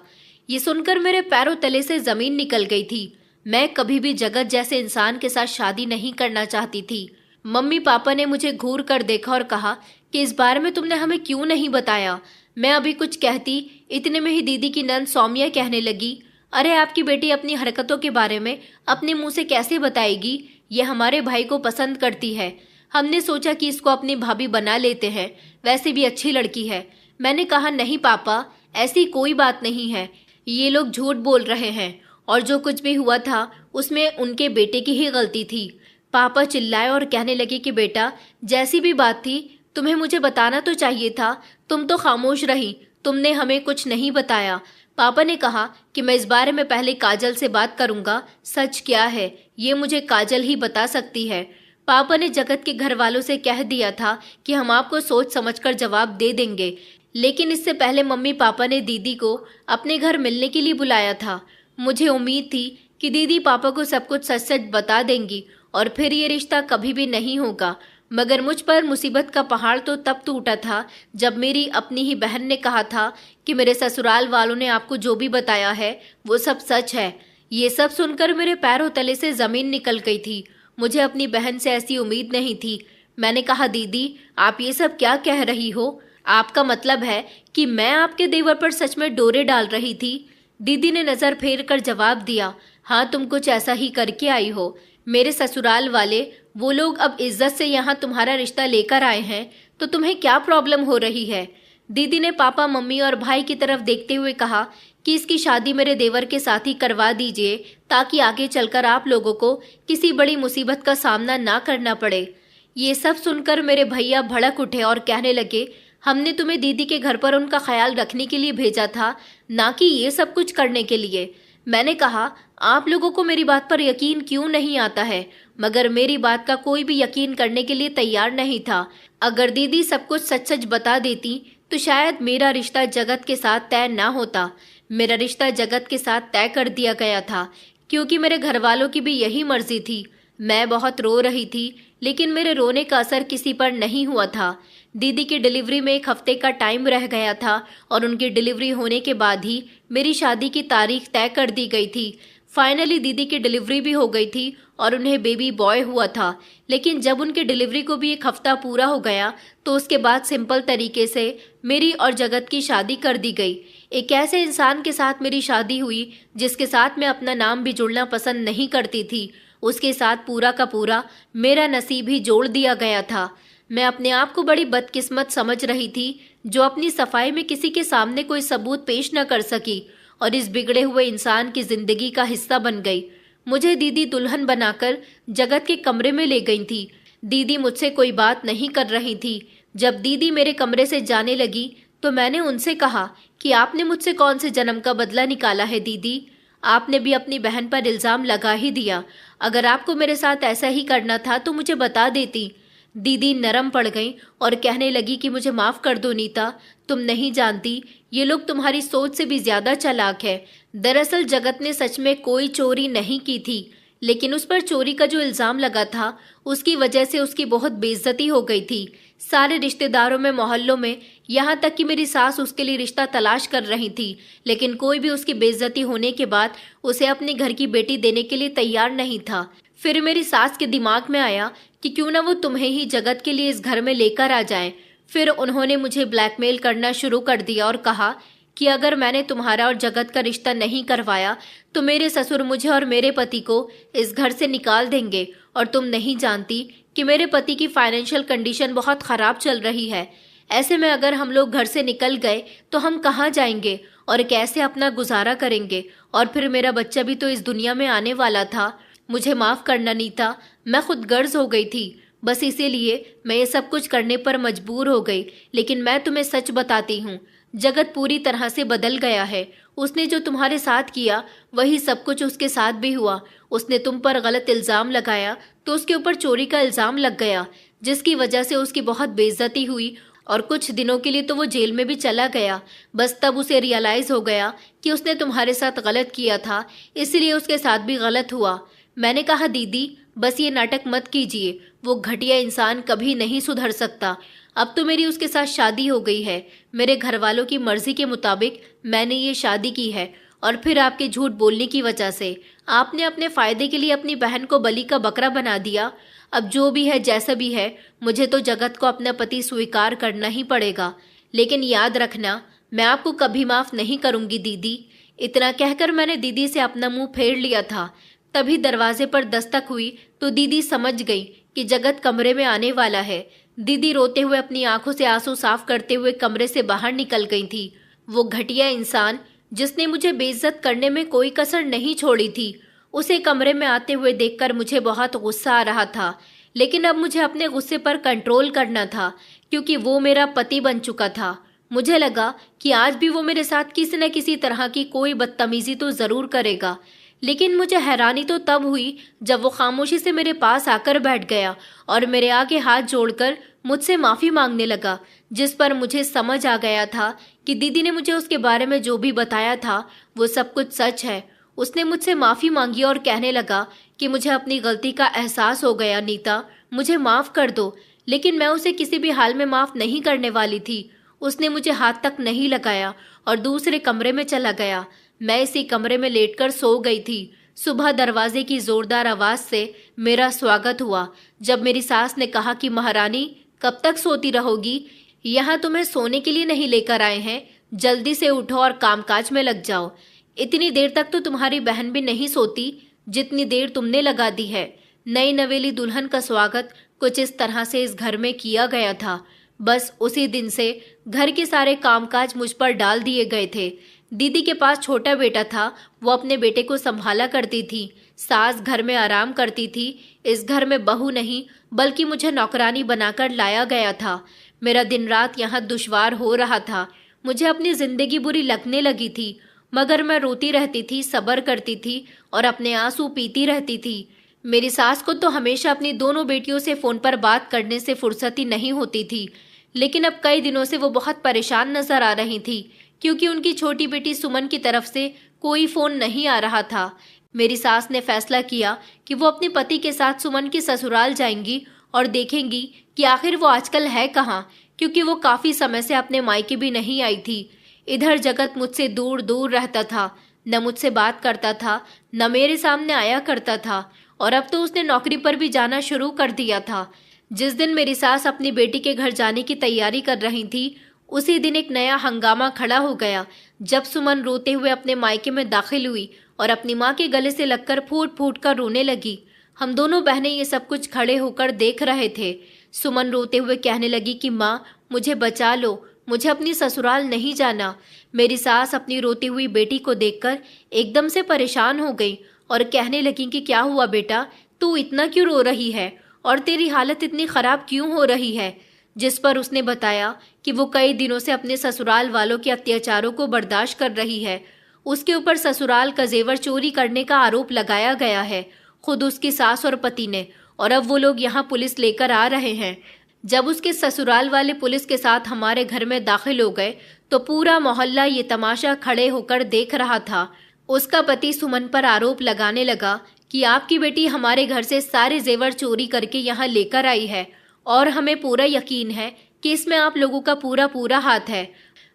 S1: ये सुनकर मेरे पैरों तले से जमीन निकल गई थी। मैं कभी भी जगत जैसे इंसान के साथ शादी नहीं करना चाहती थी। मम्मी पापा ने मुझे घूर कर देखा और कहा कि इस बारे में तुमने हमें क्यों नहीं बताया। मैं अभी कुछ कहती, इतने में ही दीदी की नंद सौम्या कहने लगी, अरे आपकी बेटी अपनी हरकतों के बारे में अपने मुंह से कैसे बताएगी? ये हमारे भाई को पसंद करती है। हमने सोचा कि इसको अपनी भाभी बना लेते हैं, वैसे भी अच्छी लड़की है। मैंने कहा नहीं पापा, ऐसी कोई बात नहीं है, ये लोग झूठ बोल रहे हैं। और जो कुछ भी हुआ था उसमें उनके बेटे की ही गलती थी। पापा चिल्लाए और कहने लगे कि बेटा, जैसी भी बात थी तुम्हें मुझे बताना तो चाहिए था, तुम तो खामोश रही, तुमने हमें कुछ नहीं बताया। पापा ने कहा कि मैं इस बारे में पहले काजल से बात करूंगा, सच क्या है ये मुझे काजल ही बता सकती है। पापा ने जगत के घर वालों से कह दिया था कि हम आपको सोच समझकर जवाब दे देंगे, लेकिन इससे पहले मम्मी पापा ने दीदी को अपने घर मिलने के लिए बुलाया था। मुझे उम्मीद थी कि दीदी पापा को सब कुछ सच सच बता देंगी और फिर ये रिश्ता कभी भी नहीं होगा, मगर मुझ पर मुसीबत का पहाड़ तो तब टूटा था जब मेरी अपनी ही बहन ने कहा था कि मेरे ससुराल वालों ने आपको जो भी बताया है वो सब सच है। ये सब सुनकर मेरे पैरों तले से जमीन निकल गई थी। मुझे अपनी बहन से ऐसी उम्मीद नहीं थी। मैंने कहा दीदी, आप ये सब क्या कह रही हो? आपका मतलब है कि मैं आपके देवर पर सच में डोरे डाल रही थी? दीदी ने नजर फेर कर जवाब दिया, हाँ तुम कुछ ऐसा ही करके आई हो। मेरे ससुराल वाले वो लोग अब इज्जत से यहाँ तुम्हारा रिश्ता लेकर आए हैं, तो तुम्हें क्या प्रॉब्लम हो रही है? दीदी ने पापा मम्मी और भाई की तरफ देखते हुए कहा कि इसकी शादी मेरे देवर के साथ ही करवा दीजिए, ताकि आगे चलकर आप लोगों को किसी बड़ी मुसीबत का सामना ना करना पड़े। ये सब सुनकर मेरे भैया भड़क उठे और कहने लगे, हमने तुम्हें दीदी के घर पर उनका ख्याल रखने के लिए भेजा था, ना कि ये सब कुछ करने के लिए। मैंने कहा, आप लोगों को मेरी बात पर यकीन क्यों नहीं आता है? मगर मेरी बात का कोई भी यकीन करने के लिए तैयार नहीं था। अगर दीदी सब कुछ सच सच बता देती तो शायद मेरा रिश्ता जगत के साथ तय ना होता। मेरा रिश्ता जगत के साथ तय कर दिया गया था, क्योंकि मेरे घर वालों की भी यही मर्जी थी। मैं बहुत रो रही थी, लेकिन मेरे रोने का असर किसी पर नहीं हुआ था। दीदी की डिलीवरी में 1 हफ्ते का टाइम रह गया था और उनकी डिलीवरी होने के बाद ही मेरी शादी की तारीख तय कर दी गई थी। फाइनली दीदी की डिलीवरी भी हो गई थी और उन्हें बेबी बॉय हुआ था। लेकिन जब उनकी डिलीवरी को भी 1 हफ्ता पूरा हो गया तो उसके बाद सिंपल तरीके से मेरी और जगत की शादी कर दी गई। एक ऐसे इंसान के साथ मेरी शादी हुई जिसके साथ मैं अपना नाम भी जुड़ना पसंद नहीं करती थी। उसके साथ पूरा का पूरा मेरा नसीब ही जोड़ दिया गया था। मैं अपने आप को बड़ी बदकिस्मत समझ रही थी जो अपनी सफाई में किसी के सामने कोई सबूत पेश न कर सकी और इस बिगड़े हुए इंसान की जिंदगी का हिस्सा बन गई। मुझे दीदी दुल्हन बनाकर जगत के कमरे में ले गई थी। दीदी मुझसे कोई बात नहीं कर रही थी। जब दीदी मेरे कमरे से जाने लगी तो मैंने उनसे कहा कि आपने मुझसे कौन से जन्म का बदला निकाला है दीदी? आपने भी अपनी बहन पर इल्जाम लगा ही दिया। अगर आपको मेरे साथ ऐसा ही करना था तो मुझे बता देती। दीदी नरम पड़ गई और कहने लगी कि मुझे माफ कर दो नीता, तुम नहीं जानती ये लोग तुम्हारी सोच से भी ज्यादा चालाक है। दरअसल जगत ने सच में कोई चोरी नहीं की थी, लेकिन उस पर चोरी का जो इल्जाम लगा था उसकी वजह से उसकी बहुत बेइज्जती हो गई थी। सारे रिश्तेदारों में, मोहल्लों में, यहाँ तक कि मेरी सास उसके लिए रिश्ता तलाश कर रही थी, लेकिन कोई भी उसकी बेइज्जती होने के बाद उसे अपने घर की बेटी देने के लिए तैयार नहीं था। फिर मेरी सास के दिमाग में आया कि क्यों ना वो तुम्हें ही जगत के लिए इस घर में लेकर आ जाएं। फिर उन्होंने मुझे ब्लैकमेल करना शुरू कर दिया और कहा कि अगर मैंने तुम्हारा और जगत का रिश्ता नहीं करवाया तो मेरे ससुर मुझे और मेरे पति को इस घर से निकाल देंगे। और तुम नहीं जानती कि मेरे पति की फाइनेंशियल कंडीशन बहुत खराब चल रही है। ऐसे में अगर हम लोग घर से निकल गए तो हम कहाँ जाएंगे और कैसे अपना गुजारा करेंगे? और फिर मेरा बच्चा भी तो इस दुनिया में आने वाला था। मुझे माफ करना नीता, मैं खुद गर्ज हो गई थी, बस इसीलिए मैं ये सब कुछ करने पर मजबूर हो गई। लेकिन मैं तुम्हें सच बताती हूँ, जगत पूरी तरह से बदल गया है। उसने जो तुम्हारे साथ किया वही सब कुछ उसके साथ भी हुआ। उसने तुम पर गलत इल्जाम लगाया तो उसके ऊपर चोरी का इल्जाम लग गया, जिसकी वजह से उसकी बहुत बेइज्जती हुई और कुछ दिनों के लिए तो वो जेल में भी चला गया। बस तब उसे रियलाइज हो गया कि उसने तुम्हारे साथ गलत किया था, इसलिए उसके साथ भी गलत हुआ। मैंने कहा दीदी बस ये नाटक मत कीजिए, वो घटिया इंसान कभी नहीं सुधर सकता। अब तो मेरी उसके साथ शादी हो गई है। मेरे घर वालों की मर्जी के मुताबिक मैंने ये शादी की है और फिर आपके झूठ बोलने की वजह से आपने अपने फायदे के लिए अपनी बहन को बलि का बकरा बना दिया। अब जो भी है जैसा भी है, मुझे तो जगत को अपना पति स्वीकार करना ही पड़ेगा। लेकिन याद रखना, मैं आपको कभी माफ नहीं करूंगी दीदी। इतना कहकर मैंने दीदी से अपना मुंह फेर लिया था। तभी दरवाजे पर दस्तक हुई तो दीदी समझ गई कि जगत कमरे में आने वाला है। दीदी रोते हुए अपनी आंखों से आंसू साफ करते हुए कमरे से बाहर निकल गई थी। वो घटिया इंसान जिसने मुझे बेइज्जत करने में कोई कसर नहीं छोड़ी थी, उसे कमरे में आते हुए देखकर मुझे बहुत गुस्सा आ रहा था। लेकिन अब मुझे अपने गुस्से पर कंट्रोल करना था, क्योंकि वो मेरा पति बन चुका था। मुझे लगा कि आज भी वो मेरे साथ किसी न किसी तरह की कोई बदतमीजी तो जरूर करेगा। लेकिन मुझे हैरानी तो तब हुई जब वो खामोशी से मेरे पास आकर बैठ गया और मेरे आगे हाथ जोड़कर मुझसे माफ़ी मांगने लगा, जिस पर मुझे समझ आ गया था कि दीदी ने मुझे उसके बारे में जो भी बताया था वो सब कुछ सच है। उसने मुझसे माफ़ी मांगी और कहने लगा कि मुझे अपनी गलती का एहसास हो गया नीता, मुझे माफ़ कर दो। लेकिन मैं उसे किसी भी हाल में माफ़ नहीं करने वाली थी। उसने मुझे हाथ तक नहीं लगाया और दूसरे कमरे में चला गया। मैं इसी कमरे में लेटकर सो गई थी। सुबह दरवाजे की जोरदार आवाज से मेरा स्वागत हुआ, जब मेरी सास ने कहा कि महारानी, कब तक सोती रहोगी? यहाँ तुम्हें सोने के लिए नहीं लेकर आए हैं, जल्दी से उठो और कामकाज में लग जाओ। इतनी देर तक तो तुम्हारी बहन भी नहीं सोती जितनी देर तुमने लगा दी है। नई नवेली दुल्हन का स्वागत कुछ इस तरह से इस घर में किया गया था। बस उसी दिन से घर के सारे कामकाज मुझ पर डाल दिए गए थे। दीदी के पास छोटा बेटा था, वो अपने बेटे को संभाला करती थी। सास घर में आराम करती थी। इस घर में बहू नहीं बल्कि मुझे नौकरानी बनाकर लाया गया था। मेरा दिन रात यहाँ दुश्वार हो रहा था। मुझे अपनी जिंदगी बुरी लगने लगी थी, मगर मैं रोती रहती थी, सब्र करती थी और अपने आंसू पीती रहती थी। मेरी सास को तो हमेशा अपनी दोनों बेटियों से फोन पर बात करने से फुर्सत ही नहीं होती थी, लेकिन अब कई दिनों से वो बहुत परेशान नजर आ रही थी, क्योंकि उनकी छोटी बेटी सुमन की तरफ से कोई फोन नहीं आ रहा था। मेरी सास ने फैसला किया कि वो अपने पति के साथ सुमन के ससुराल जाएंगी और देखेंगी कि आखिर वो आजकल है कहाँ, क्योंकि वो काफी समय से अपने मायके भी नहीं आई थी। इधर जगत मुझसे दूर दूर रहता था, न मुझसे बात करता था, न मेरे सामने आया करता था, और अब तो उसने नौकरी पर भी जाना शुरू कर दिया था। जिस दिन मेरी सास अपनी बेटी के घर जाने की तैयारी कर रही थी, उसी दिन एक नया हंगामा खड़ा हो गया, जब सुमन रोते हुए अपने मायके में दाखिल हुई और अपनी माँ के गले से लगकर फूट फूट कर रोने लगी। हम दोनों बहनें ये सब कुछ खड़े होकर देख रहे थे। सुमन रोते हुए कहने लगी कि माँ, मुझे बचा लो, मुझे अपनी ससुराल नहीं जाना। मेरी सास अपनी रोती हुई बेटी को देखकर एकदम से परेशान हो गई और कहने लगी कि क्या हुआ बेटा, तू इतना क्यों रो रही है और तेरी हालत इतनी खराब क्यों हो रही है? जिस पर उसने बताया कि वो कई दिनों से अपने ससुराल वालों के अत्याचारों को बर्दाश्त कर रही है। उसके ऊपर ससुराल का जेवर चोरी करने का आरोप लगाया गया है, खुद उसकी सास और पति ने, और अब वो लोग यहाँ पुलिस लेकर आ रहे हैं। जब उसके ससुराल वाले पुलिस के साथ हमारे घर में दाखिल हो गए तो पूरा मोहल्ला ये तमाशा खड़े होकर देख रहा था। उसका पति सुमन पर आरोप लगाने लगा कि आपकी बेटी हमारे घर से सारे जेवर चोरी करके यहाँ लेकर आई है और हमें पूरा यकीन है कि इसमें आप लोगों का पूरा पूरा हाथ है।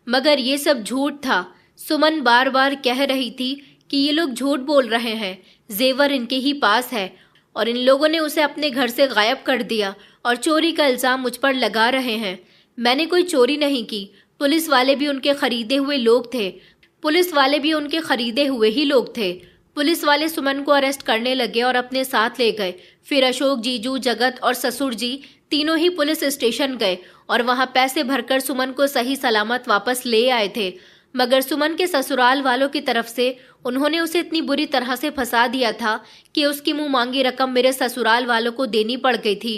S1: मगर ये सब झूठ था। सुमन बार बार कह रही थी कि ये लोग झूठ बोल रहे हैं, जेवर इनके ही पास है और इन लोगों ने उसे अपने घर से गायब कर दिया और चोरी का इल्जाम मुझ पर लगा रहे हैं। मैंने कोई चोरी नहीं की, पुलिस वाले भी उनके खरीदे हुए लोग थे। पुलिस वाले भी उनके खरीदे हुए ही लोग थे। पुलिस वाले सुमन को अरेस्ट करने लगे और अपने साथ ले गए। फिर अशोक, जीजू, जगत और ससुर जी तीनों ही पुलिस स्टेशन गए और वहां पैसे भरकर सुमन को सही सलामत वापस ले आए थे। मगर सुमन के ससुराल वालों की तरफ से उन्होंने उसे इतनी बुरी तरह से फंसा दिया था कि उसकी मुंह मांगी रकम मेरे ससुराल वालों को देनी पड़ गई थी।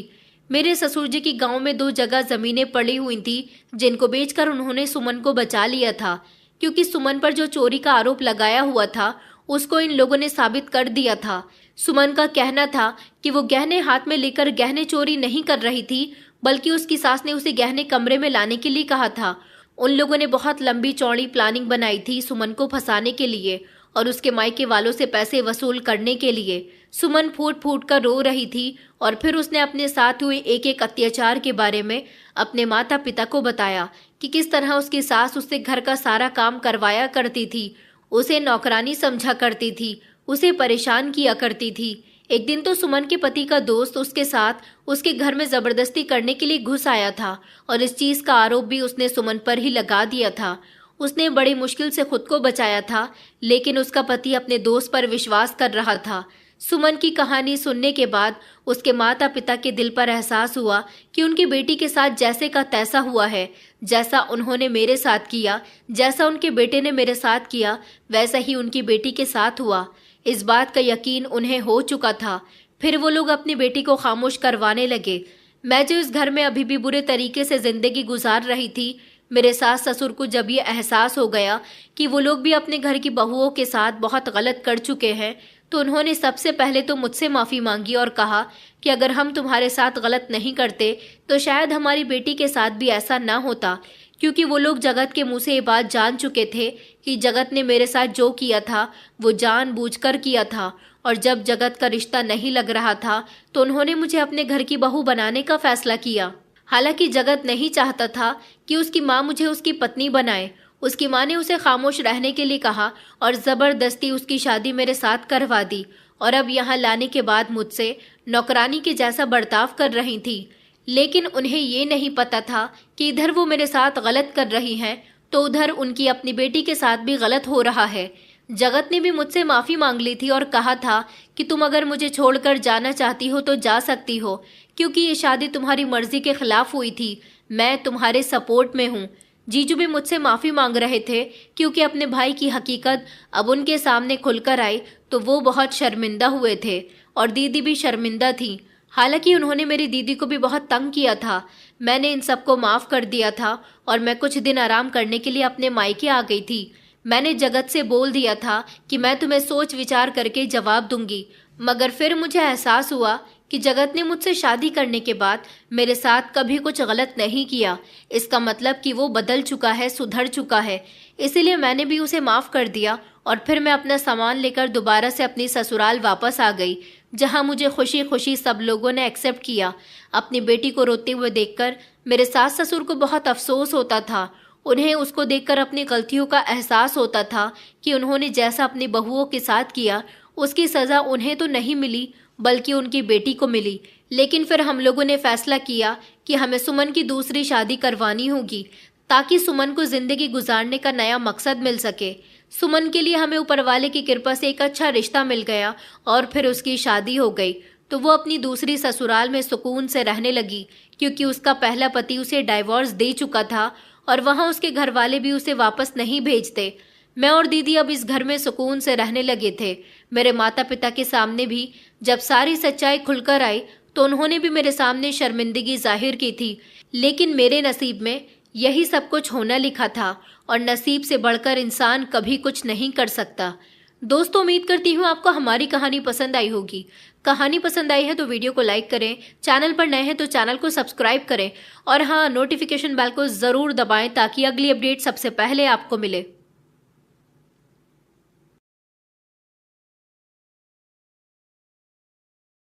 S1: मेरे ससुर जी की गांव में 2 जगह जमीनें पड़ी हुई थी, जिनको बेचकर उन्होंने सुमन को बचा लिया था, क्योंकि सुमन पर जो चोरी का आरोप लगाया हुआ था उसको इन लोगों ने साबित कर दिया था। सुमन का कहना था कि वो गहने हाथ में लेकर गहने चोरी नहीं कर रही थी, बल्कि उसकी सास ने उसे गहने कमरे में लाने के लिए कहा था। उन लोगों ने बहुत लंबी चौड़ी प्लानिंग बनाई थी सुमन को फंसाने के लिए और उसके मायके वालों से पैसे वसूल करने के लिए। सुमन फूट फूट कर रो रही थी और फिर उसने अपने साथ हुए एक एक अत्याचार के बारे में अपने माता पिता को बताया कि किस तरह उसकी सास उससे घर का सारा काम करवाया करती थी, उसे नौकरानी समझा करती थी, उसे परेशान किया करती थी। एक दिन तो सुमन के पति का दोस्त उसके साथ उसके घर में जबरदस्ती करने के लिए घुस आया था और इस चीज का आरोप भी उसने सुमन पर ही लगा दिया था। उसने बड़ी मुश्किल से खुद को बचाया था, लेकिन उसका पति अपने दोस्त पर विश्वास कर रहा था। सुमन की कहानी सुनने के बाद उसके माता पिता के दिल पर एहसास हुआ कि उनकी बेटी के साथ जैसे का तैसा हुआ है, जैसा उन्होंने मेरे साथ किया, जैसा उनके बेटे ने मेरे साथ किया, वैसा ही उनकी बेटी के साथ हुआ। इस बात का यकीन उन्हें हो चुका था। फिर वो लोग अपनी बेटी को खामोश करवाने लगे। मैं जो इस घर में अभी भी बुरे तरीके से जिंदगी गुजार रही थी, मेरे सास ससुर को जब ये एहसास हो गया कि वो लोग भी अपने घर की बहुओं के साथ बहुत गलत कर चुके हैं, तो उन्होंने सबसे पहले तो मुझसे माफ़ी मांगी और कहा कि अगर हम तुम्हारे साथ गलत नहीं करते तो शायद हमारी बेटी के साथ भी ऐसा ना होता, क्योंकि वो लोग जगत के मुंह से ये बात जान चुके थे कि जगत ने मेरे साथ जो किया था वो जानबूझकर किया था। और जब जगत का रिश्ता नहीं लग रहा था तो उन्होंने मुझे अपने घर की बहू बनाने का फैसला किया। हालांकि जगत नहीं चाहता था कि उसकी माँ मुझे उसकी पत्नी बनाए। उसकी माँ ने उसे खामोश रहने के लिए कहा और ज़बरदस्ती उसकी शादी मेरे साथ करवा दी, और अब यहाँ लाने के बाद मुझसे नौकरानी के जैसा बर्ताव कर रही थी। लेकिन उन्हें ये नहीं पता था कि इधर वो मेरे साथ गलत कर रही हैं तो उधर उनकी अपनी बेटी के साथ भी गलत हो रहा है। जगत ने भी मुझसे माफ़ी मांग ली थी और कहा था कि तुम अगर मुझे छोड़कर जाना चाहती हो तो जा सकती हो, क्योंकि ये शादी तुम्हारी मर्जी के खिलाफ हुई थी। मैं तुम्हारे सपोर्ट में हूँ। जीजू भी मुझसे माफ़ी मांग रहे थे, क्योंकि अपने भाई की हकीकत अब उनके सामने खुलकर आई तो वो बहुत शर्मिंदा हुए थे, और दीदी भी शर्मिंदा थी। हालांकि उन्होंने मेरी दीदी को भी बहुत तंग किया था। मैंने इन सबको माफ़ कर दिया था और मैं कुछ दिन आराम करने के लिए अपने मायके आ गई थी। मैंने जगत से बोल दिया था कि मैं तुम्हें सोच विचार करके जवाब दूंगी, मगर फिर मुझे एहसास हुआ कि जगत ने मुझसे शादी करने के बाद मेरे साथ कभी कुछ गलत नहीं किया। इसका मतलब कि वो बदल चुका है, सुधर चुका है। इसीलिए मैंने भी उसे माफ़ कर दिया और फिर मैं अपना सामान लेकर दोबारा से अपनी ससुराल वापस आ गई, जहां मुझे खुशी खुशी सब लोगों ने एक्सेप्ट किया। अपनी बेटी को रोते हुए देखकर मेरे सास ससुर को बहुत अफसोस होता था। उन्हें उसको देखकर अपनी गलतियों का एहसास होता था कि उन्होंने जैसा अपनी बहुओं के साथ किया उसकी सज़ा उन्हें तो नहीं मिली बल्कि उनकी बेटी को मिली। लेकिन फिर हम लोगों ने फैसला किया कि हमें सुमन की दूसरी शादी करवानी होगी, ताकि सुमन को जिंदगी गुजारने का नया मकसद मिल सके। सुमन के लिए हमें ऊपर वाले की कृपा से एक अच्छा रिश्ता मिल गया और फिर उसकी शादी हो गई, तो वो अपनी दूसरी ससुराल में सुकून से रहने लगी, क्योंकि उसका पहला पति उसे डाइवोर्स दे चुका था और वहाँ उसके घर वाले भी उसे वापस नहीं भेजते। मैं और दीदी अब इस घर में सुकून से रहने लगे थे। मेरे माता पिता के सामने भी जब सारी सच्चाई खुलकर आई तो उन्होंने भी मेरे सामने शर्मिंदगी जाहिर की थी, लेकिन मेरे नसीब में यही सब कुछ होना लिखा था और नसीब से बढ़कर इंसान कभी कुछ नहीं कर सकता। दोस्तों, उम्मीद करती हूँ आपको हमारी कहानी पसंद आई होगी। कहानी पसंद आई है तो वीडियो को लाइक करें, चैनल पर नए हैं तो चैनल को सब्सक्राइब करें और हाँ, नोटिफिकेशन बेल को ज़रूर दबाएं ताकि अगली अपडेट सबसे पहले आपको मिले।